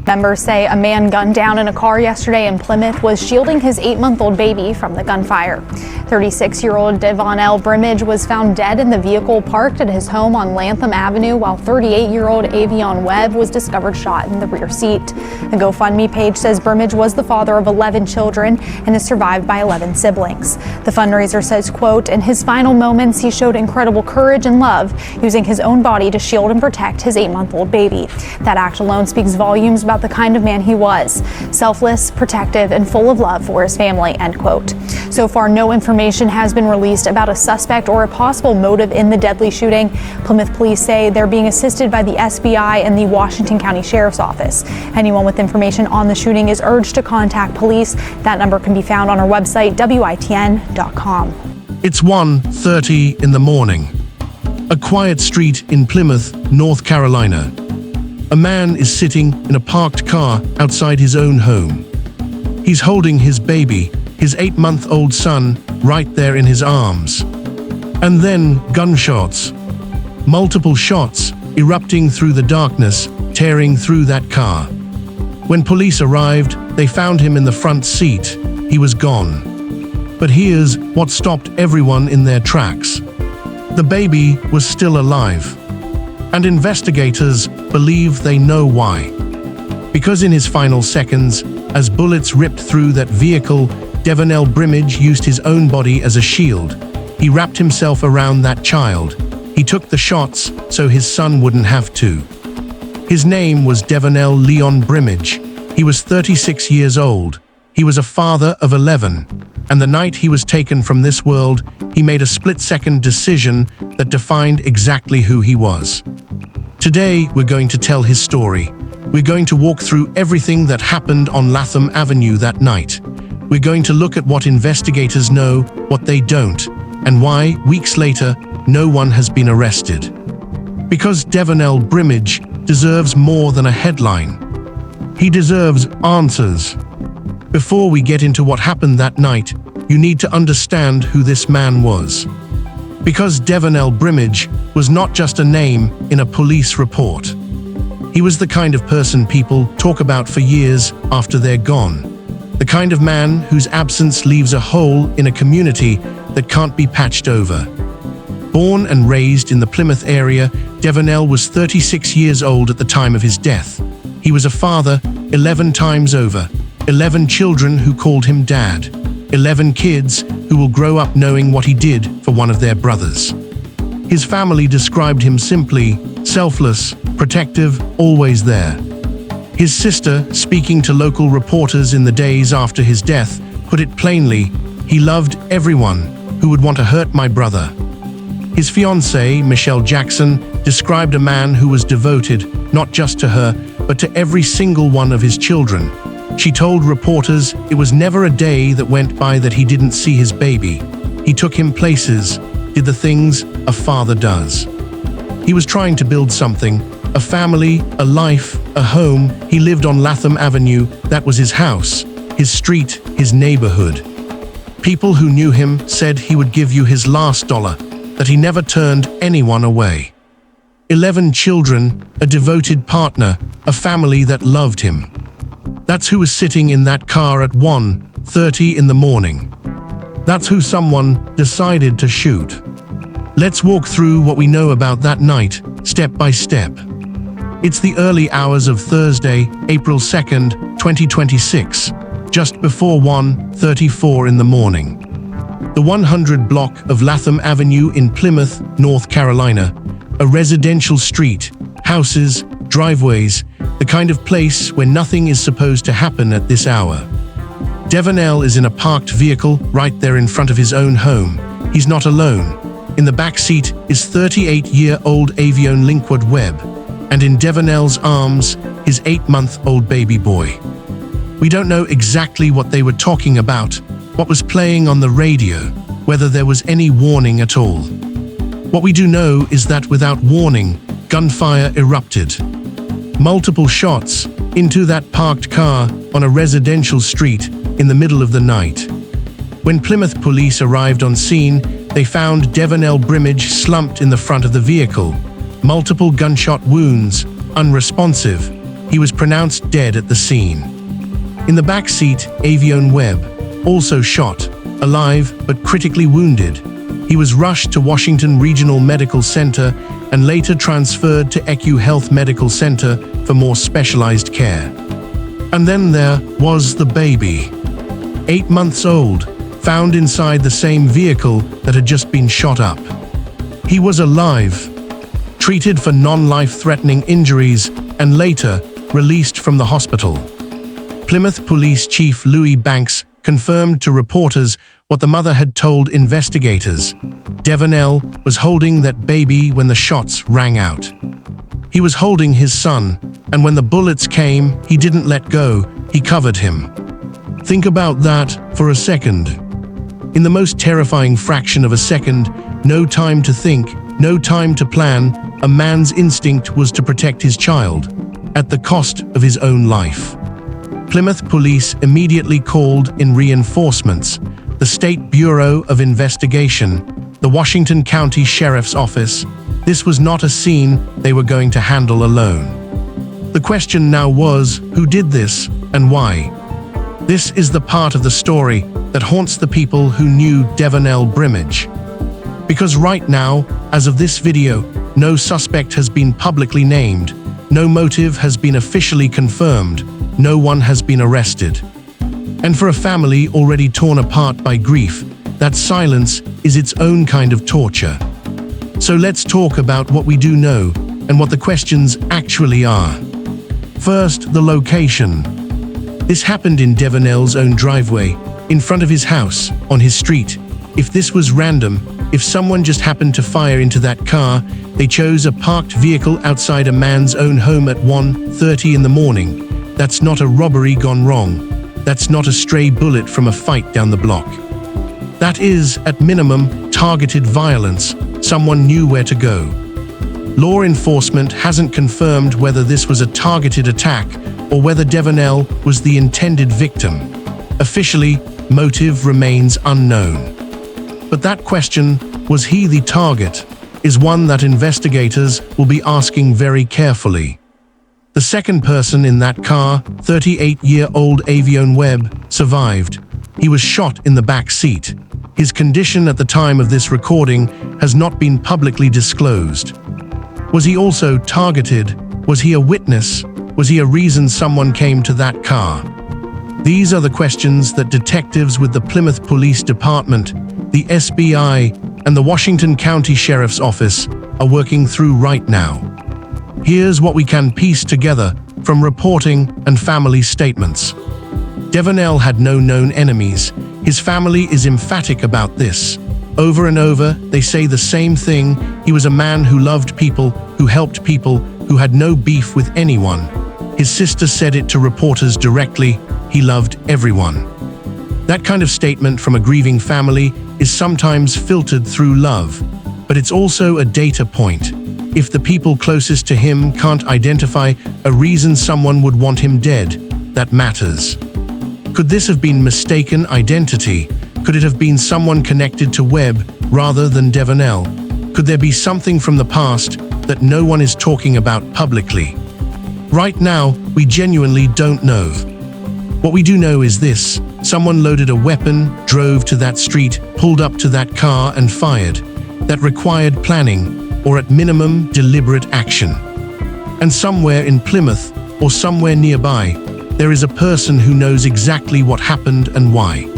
Members say a man gunned down in a car yesterday in Plymouth was shielding his 8-month-old baby from the gunfire. 36-year-old Devonelle Brimage was found dead in the vehicle parked at his home on Lantham Avenue, while 38-year-old Avion Webb was discovered shot in the rear seat. The GoFundMe page says Brimage was the father of 11 children and is survived by 11 siblings. The fundraiser says, quote, "In his final moments, he showed incredible courage and love, using his own body to shield and protect his 8-month-old baby. That act alone speaks volumes about the kind of man he was, selfless, protective, and full of love for his family," end quote. So far, no information has been released about a suspect or a possible motive in the deadly shooting. Plymouth police say they're being assisted by the SBI and the Washington County Sheriff's Office. Anyone with information on the shooting is urged to contact police. That number can be found on our website, WITN.com. It's 1:30 in the morning. A quiet street in Plymouth, North Carolina. A man is sitting in a parked car outside his own home. He's holding his baby, his 8-month-old son, right there in his arms. And then gunshots. Multiple shots erupting through the darkness, tearing through that car. When police arrived, they found him in the front seat. He was gone. But here's what stopped everyone in their tracks. The baby was still alive. And investigators believe they know why. Because in his final seconds, as bullets ripped through that vehicle, Devonelle Brimage used his own body as a shield. He wrapped himself around that child. He took the shots so his son wouldn't have to. His name was Devonelle Leon Brimage. He was 36 years old. He was a father of 11. And the night he was taken from this world, he made a split-second decision that defined exactly who he was. Today, we're going to tell his story. We're going to walk through everything that happened on Lantham Avenue that night. We're going to look at what investigators know, what they don't, and why, weeks later, no one has been arrested. Because Devonelle Brimage deserves more than a headline. He deserves answers. Before we get into what happened that night, you need to understand who this man was. Because Devonelle Brimage was not just a name in a police report. He was the kind of person people talk about for years after they're gone. The kind of man whose absence leaves a hole in a community that can't be patched over. Born and raised in the Plymouth area, Devonelle was 36 years old at the time of his death. He was a father 11 times over, 11 children who called him dad, 11 kids who will grow up knowing what he did for one of their brothers. His family described him simply, selfless, protective, always there. His sister, speaking to local reporters in the days after his death, put it plainly, "He loved everyone who would want to hurt my brother." His fiancée, Michelle Jackson, described a man who was devoted, not just to her, but to every single one of his children. She told reporters it was never a day that went by that he didn't see his baby. He took him places, did the things a father does. He was trying to build something, a family, a life, a home. He lived on Lantham Avenue. That was his house, his street, his neighborhood. People who knew him said he would give you his last dollar, that he never turned anyone away. 11 children, a devoted partner, a family that loved him. That's who was sitting in that car at 1:30 in the morning. That's who someone decided to shoot. Let's walk through what we know about that night, step by step. It's the early hours of Thursday, April 2nd, 2026, just before 1:34 in the morning. The 100 block of Lantham Avenue in Plymouth, North Carolina, a residential street, houses, driveways, the kind of place where nothing is supposed to happen at this hour. Devonelle is in a parked vehicle right there in front of his own home. He's not alone. In the back seat is 38-year-old Avion Webb, and in Devonelle's arms, his 8-month-old baby boy. We don't know exactly what they were talking about, what was playing on the radio, whether there was any warning at all. What we do know is that without warning, gunfire erupted. Multiple shots into that parked car on a residential street in the middle of the night. When Plymouth police arrived on scene, they found Devonelle Brimage slumped in the front of the vehicle. Multiple gunshot wounds, unresponsive. he was pronounced dead at the scene. In the back seat, Devonelle Webb, also shot, alive but critically wounded. He was rushed to Washington Regional Medical Center and later transferred to ECU Health Medical Center for more specialized care. And then there was the baby, 8 months old, found inside the same vehicle that had just been shot up. He was alive, treated for non-life-threatening injuries, and later released from the hospital. Plymouth Police Chief Louis Banks confirmed to reporters what the mother had told investigators. Devonelle was holding that baby when the shots rang out. He was holding his son, and when the bullets came, he didn't let go, he covered him. Think about that for a second. In the most terrifying fraction of a second, no time to think, no time to plan, a man's instinct was to protect his child, at the cost of his own life. Plymouth police immediately called in reinforcements, the State Bureau of Investigation, the Washington County Sheriff's Office. This was not a scene they were going to handle alone. The question now was, who did this and why? This is the part of the story that haunts the people who knew Devonelle Brimage. Because right now, as of this video, no suspect has been publicly named, no motive has been officially confirmed, no one has been arrested. And for a family already torn apart by grief, that silence is its own kind of torture. So let's talk about what we do know and what the questions actually are. First, the location. This happened in Devonelle's own driveway, in front of his house, on his street. If this was random, if someone just happened to fire into that car, they chose a parked vehicle outside a man's own home at 1:30 in the morning. That's not a robbery gone wrong. That's not a stray bullet from a fight down the block. That is, at minimum, targeted violence. Someone knew where to go. Law enforcement hasn't confirmed whether this was a targeted attack or whether Devonelle was the intended victim. Officially, motive remains unknown. But that question, was he the target, is one that investigators will be asking very carefully. The second person in that car, 38-year-old Devonelle Webb, survived. He was shot in the back seat. His condition at the time of this recording has not been publicly disclosed. Was he also targeted? Was he a witness? Was he a reason someone came to that car? These are the questions that detectives with the Plymouth Police Department, the SBI, and the Washington County Sheriff's Office are working through right now. Here's what we can piece together from reporting and family statements. Devonelle had no known enemies. His family is emphatic about this. Over and over, they say the same thing. He was a man who loved people, who helped people, who had no beef with anyone. His sister said it to reporters directly. He loved everyone. That kind of statement from a grieving family is sometimes filtered through love, but it's also a data point. If the people closest to him can't identify a reason someone would want him dead, that matters. Could this have been mistaken identity? Could it have been someone connected to Webb rather than Devonelle? Could there be something from the past that no one is talking about publicly? Right now, we genuinely don't know. What we do know is this: someone loaded a weapon, drove to that street, pulled up to that car and fired. That required planning, or at minimum, deliberate action. And somewhere in Plymouth, or somewhere nearby, there is a person who knows exactly what happened and why.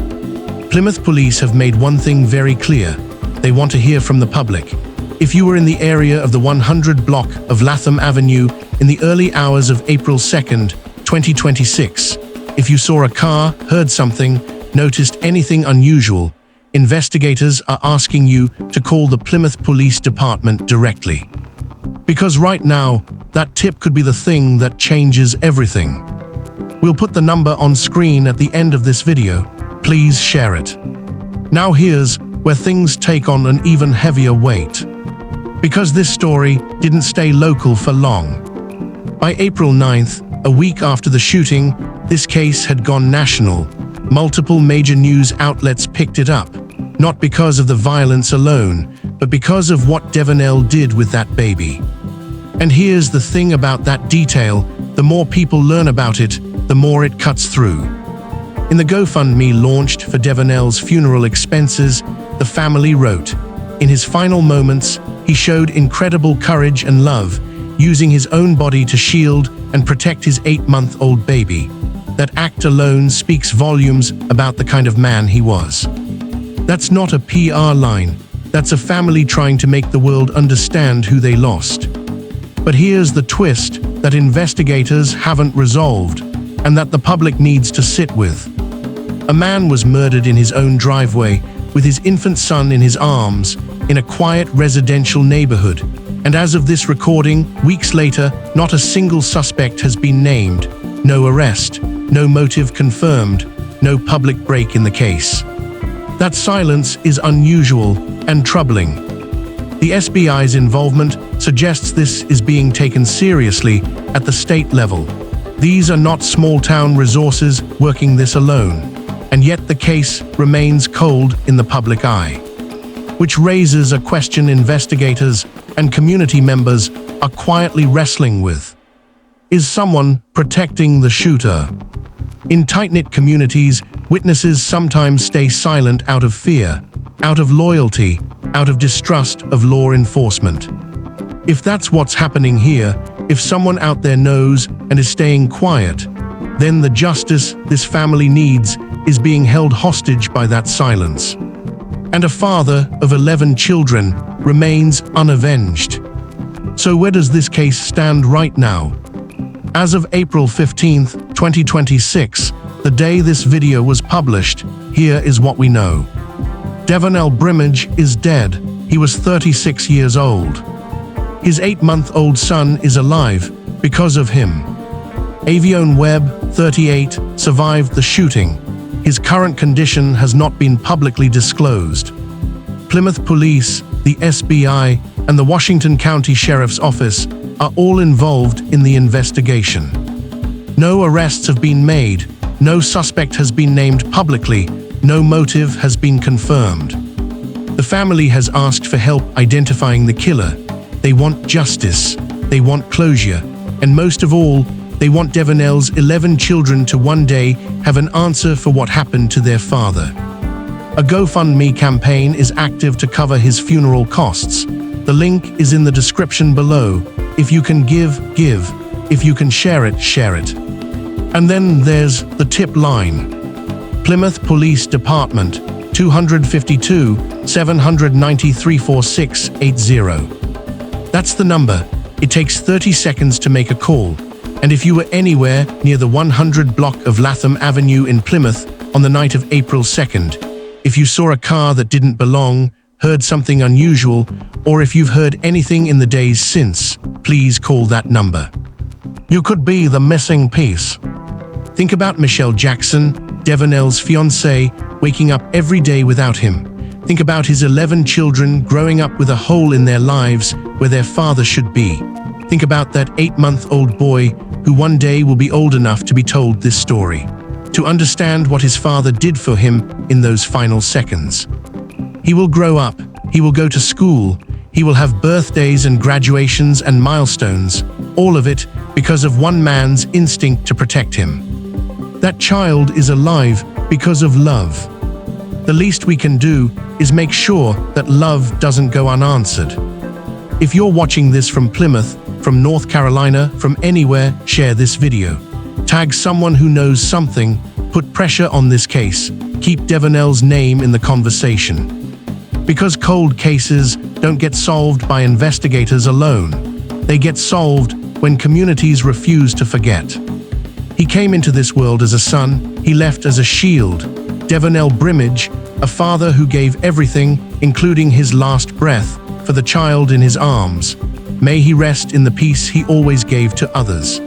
Plymouth police have made one thing very clear: they want to hear from the public. If you were in the area of the 100 block of Latham Avenue in the early hours of April 2nd, 2026, if you saw a car, heard something, noticed anything unusual, investigators are asking you to call the Plymouth Police Department directly. Because right now, that tip could be the thing that changes everything. We'll put the number on screen at the end of this video. Please share it. Now here's where things take on an even heavier weight. Because this story didn't stay local for long. By April 9th, a week after the shooting, this case had gone national. Multiple major news outlets picked it up, not because of the violence alone, but because of what Devonelle did with that baby. And here's the thing about that detail: The more people learn about it, the more it cuts through. In the GoFundMe launched for Devonelle's funeral expenses, the family wrote, "In his final moments, he showed incredible courage and love, using his own body to shield and protect his 8-month-old baby. That act alone speaks volumes about the kind of man he was." That's not a PR line. That's a family trying to make the world understand who they lost. But here's the twist that investigators haven't resolved, and that the public needs to sit with. A man was murdered in his own driveway, with his infant son in his arms, in a quiet residential neighborhood. And as of this recording, weeks later, not a single suspect has been named, no arrest, no motive confirmed, no public break in the case. That silence is unusual and troubling. The SBI's involvement suggests this is being taken seriously at the state level. These are not small-town resources working this alone, and yet the case remains cold in the public eye. Which raises a question investigators and community members are quietly wrestling with. Is someone protecting the shooter? In tight-knit communities, witnesses sometimes stay silent out of fear, out of loyalty, out of distrust of law enforcement. If that's what's happening here, if someone out there knows and is staying quiet, then the justice this family needs is being held hostage by that silence. And a father of 11 children remains unavenged. So where does this case stand right now? As of April 15, 2026, the day this video was published, here is what we know. Devonelle Brimage is dead. He was 36 years old. His 8-month-old son is alive because of him. Avion Webb, 38, survived the shooting. His current condition has not been publicly disclosed. Plymouth Police, the SBI, and the Washington County Sheriff's Office are all involved in the investigation. No arrests have been made, no suspect has been named publicly, no motive has been confirmed. The family has asked for help identifying the killer. They want justice, they want closure, and most of all, they want Devonelle's 11 children to one day have an answer for what happened to their father. A GoFundMe campaign is active to cover his funeral costs. The link is in the description below. If you can give, give. If you can share it, share it. And then there's the tip line. Plymouth Police Department, 252-793-4680. That's the number. It takes 30 seconds to make a call. And if you were anywhere near the 100 block of Latham Avenue in Plymouth on the night of April 2nd, if you saw a car that didn't belong, heard something unusual, or if you've heard anything in the days since, please call that number. You could be the missing piece. Think about Michelle Jackson, Devonelle's fiancée, waking up every day without him. Think about his 11 children growing up with a hole in their lives where their father should be. Think about that 8-month-old boy who one day will be old enough to be told this story, to understand what his father did for him in those final seconds. He will grow up, he will go to school, he will have birthdays and graduations and milestones, all of it because of one man's instinct to protect him. That child is alive because of love. The least we can do is make sure that love doesn't go unanswered. If you're watching this from Plymouth, from North Carolina, from anywhere, share this video. Tag someone who knows something, put pressure on this case, keep Devonelle's name in the conversation. Because cold cases don't get solved by investigators alone. They get solved when communities refuse to forget. He came into this world as a son, he left as a shield. Devonelle Brimage, a father who gave everything, including his last breath, for the child in his arms. May he rest in the peace he always gave to others.